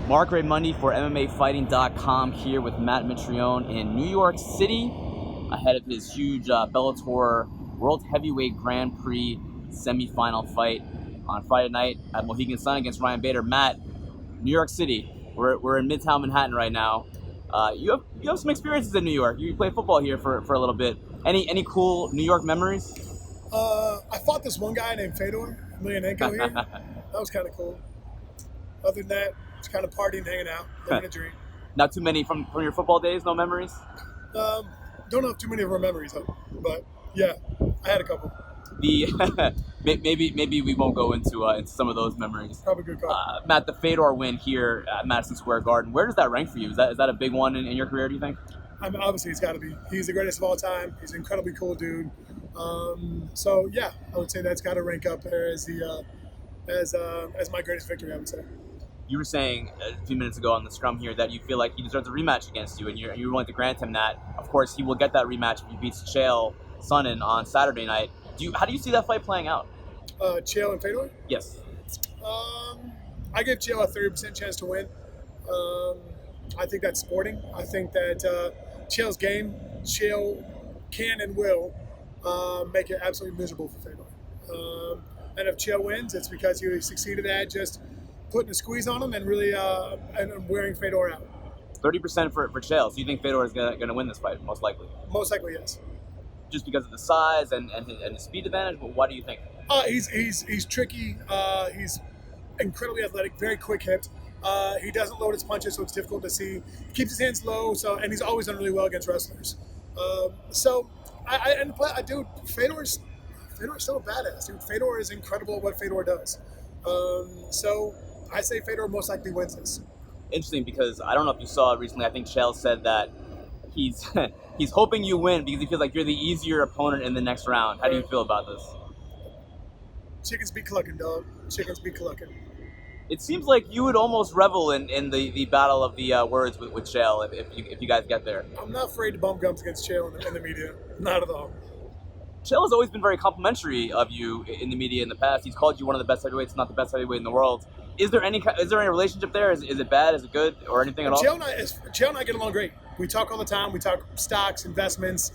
Mark Ray Monday for MMAfighting.com here with Matt Mitrione in New York City ahead of his huge Bellator World Heavyweight Grand Prix semifinal fight on Friday night at Mohegan Sun against Ryan Bader. Matt, New York City. We're in Midtown Manhattan right now. You have some experiences in New York. You played football here for a little bit. Any cool New York memories? I fought this one guy named Fedor Emelianenko here. That was kind of cool. Other than that, just kind of partying, hanging out, living a dream. Not too many from your football days? No memories? Don't have too many of our memories, though. But yeah, I had a couple. Maybe we won't go into some of those memories. Probably good call. Matt, the Fedor win here at Madison Square Garden. Where does that rank for you? Is that a big one in your career? Do you think? I mean, obviously, it's got to be. He's the greatest of all time. He's an incredibly cool dude. So yeah, I would say that's got to rank up there as my greatest victory, I would say. You were saying a few minutes ago on the scrum here that you feel like he deserves a rematch against you, and you're willing to grant him that. Of course, he will get that rematch if he beats Chael Sonnen on Saturday night. How do you see that fight playing out? Chael and Fedor? Yes. I give Chael a 30% chance to win. I think that's sporting. I think that Chael's game, Chael can and will make it absolutely miserable for Fedor. And if Chael wins, it's because he succeeded at just putting a squeeze on him and really and wearing Fedor out. 30% for Chael. So you think Fedor is going to win this fight, most likely? Most likely, yes. Just because of the size and his speed advantage? But why do you think? He's tricky. He's incredibly athletic, very quick hipped. He doesn't load his punches, so it's difficult to see. He keeps his hands low, and he's always done really well against wrestlers. Dude, Fedor's still a badass. Dude, Fedor is incredible at what Fedor does. So I say Fedor most likely wins this. Interesting, because I don't know if you saw it recently. I think Chael said that he's he's hoping you win because he feels like you're the easier opponent in the next round. How do you feel about this? Chickens be clucking, dog. Chickens be clucking. It seems like you would almost revel in the battle of the words with Chael if you guys get there. I'm not afraid to bump gums against Chael in the media. Not at all. Chael has always been very complimentary of you in the media in the past. He's called you one of the best heavyweights, not the best heavyweight in the world. Is there any relationship there? Is it bad? Is it good? Or anything at all? Chael and I get along great. We talk all the time. We talk stocks, investments.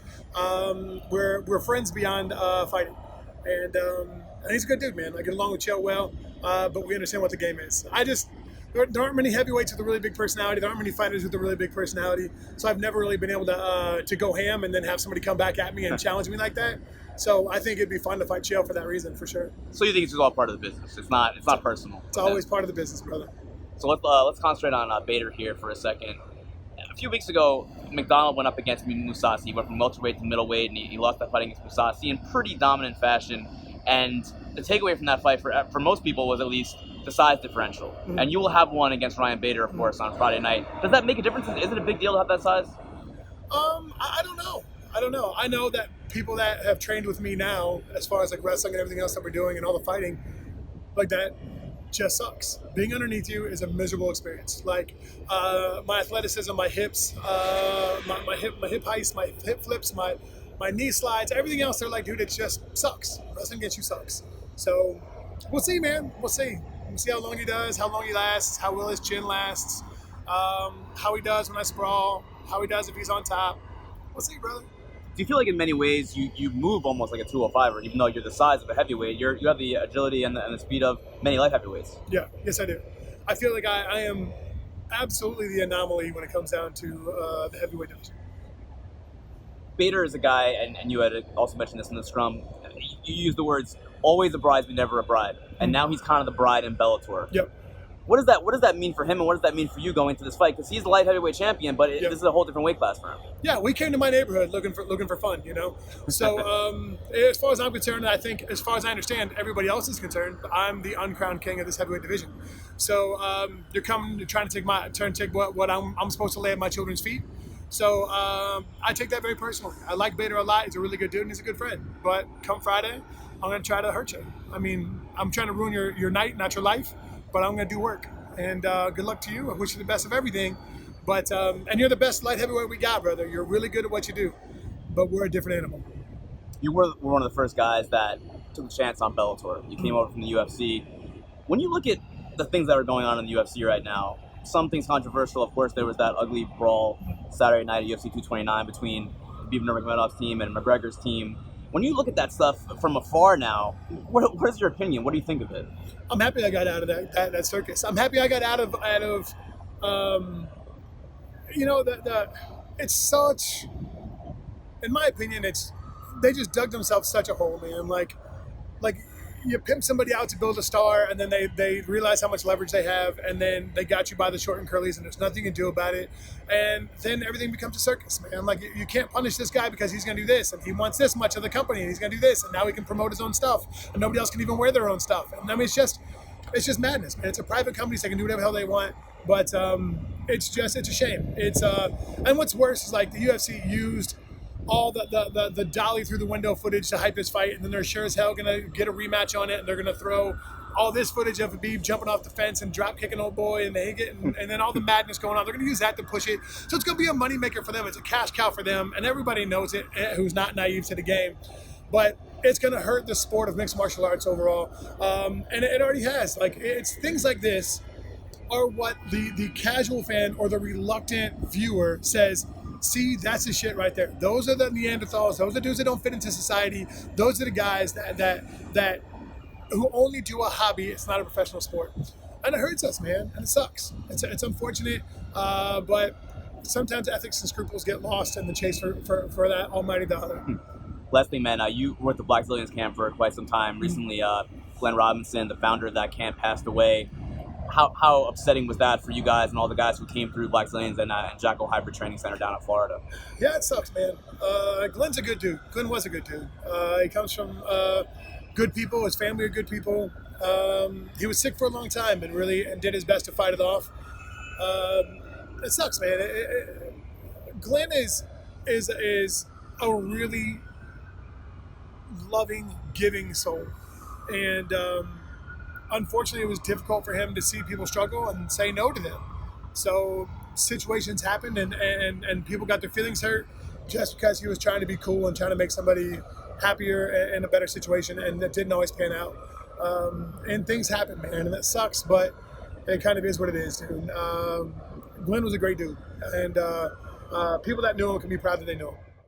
We're friends beyond fighting. And he's a good dude, man. I get along with Chael well, but we understand what the game is. There aren't many heavyweights with a really big personality. There aren't many fighters with a really big personality. So I've never really been able to go ham and then have somebody come back at me and challenge me like that. So I think it'd be fun to fight Chael for that reason, for sure. So you think it's just all part of the business? It's not personal. It's always part of the business, brother. So let's concentrate on Bader here for a second. A few weeks ago, McDonald went up against Mousasi. He went from welterweight to middleweight, and he lost that fight against Mousasi in pretty dominant fashion. And the takeaway from that fight, for most people, was at least the size differential. Mm-hmm. And you will have one against Ryan Bader, of course, on Friday night. Does that make a difference? Is it a big deal to have that size? I don't know. I know that people that have trained with me now, as far as like wrestling and everything else that we're doing and all the fighting, like that just sucks. Being underneath you is a miserable experience. Like my athleticism, my hips, my hip heights, my hip flips, my knee slides, everything else, they're like, dude, it just sucks. Wrestling against you sucks. So we'll see, man. We'll see. We'll see how long he does, how long he lasts, how well his chin lasts, how he does when I sprawl, how he does if he's on top. We'll see, brother. Do you feel like in many ways you move almost like a 205er, even though you're the size of a heavyweight? You have the agility and the speed of many light heavyweights. Yeah, yes I do. I feel like I am absolutely the anomaly when it comes down to the heavyweight division. Bader is a guy, and you had also mentioned this in the scrum, you used the words, always a bridesmaid, never a bride. And now he's kind of the bride in Bellator. Yep. What does that mean for him, and what does that mean for you going into this fight? Because he's the light heavyweight champion, but this is a whole different weight class for him. Yeah, we came to my neighborhood looking for fun, you know. So as far as I'm concerned, I think as far as I understand, everybody else is concerned, I'm the uncrowned king of this heavyweight division. So you're coming to trying to take my turn, take what I'm supposed to lay at my children's feet. So I take that very personally. I like Bader a lot. He's a really good dude and he's a good friend. But come Friday, I'm going to try to hurt you. I mean, I'm trying to ruin your night, not your life. But I'm going to do work. And good luck to you. I wish you the best of everything. But and you're the best light heavyweight we got, brother. You're really good at what you do. But we're a different animal. You were one of the first guys that took a chance on Bellator. You came over from the UFC. When you look at the things that are going on in the UFC right now, something's controversial. Of course, there was that ugly brawl Saturday night at UFC 229 between Khabib Nurmagomedov's team and McGregor's team. When you look at that stuff from afar now, what is your opinion? What do you think of it? I'm happy I got out of that circus. I'm happy I got out of it's such, in my opinion, they just dug themselves such a hole, man. Like you pimp somebody out to build a star, and then they realize how much leverage they have, and then they got you by the short and curlies, and there's nothing you can do about it. And then everything becomes a circus, man. Like, you can't punish this guy because he's going to do this, and he wants this much of the company, and he's going to do this, and now he can promote his own stuff, and nobody else can even wear their own stuff. And I mean, it's just madness, man. It's a private company, so they can do whatever the hell they want. But it's a shame. And what's worse is, like, the UFC used all the dolly through the window footage to hype his fight, and then they're sure as hell gonna get a rematch on it, and they're gonna throw all this footage of Khabib jumping off the fence and drop kicking old boy, and and then all the madness going on. They're gonna use that to push it, so it's gonna be a moneymaker for them. It's a cash cow for them, and everybody knows it who's not naive to the game. But it's gonna hurt the sport of mixed martial arts overall, and it already has. Like, it's things like this are what the casual fan or the reluctant viewer says. See, that's the shit right there. Those are the Neanderthals. Those are the dudes that don't fit into society. Those are the guys that who only do a hobby. It's not a professional sport, and it hurts us, man. And it sucks. It's unfortunate, but sometimes ethics and scruples get lost in the chase for that almighty dollar. Last thing, man. You were at the Black Zillions camp for quite some time. Recently, Glenn Robinson, the founder of that camp, passed away. How upsetting was that for you guys and all the guys who came through Black Zillions and Jackal Hybrid Training Center down in Florida? Yeah, it sucks, man. Glenn's a good dude. Glenn was a good dude. He comes from good people. His family are good people. He was sick for a long time and did his best to fight it off. It sucks, man. Glenn is a really loving, giving soul, and unfortunately, it was difficult for him to see people struggle and say no to them. So situations happened, and people got their feelings hurt just because he was trying to be cool and trying to make somebody happier in a better situation, and that didn't always pan out. And things happen, man, and that sucks, but it kind of is what it is, dude. Glenn was a great dude, and people that knew him can be proud that they know him.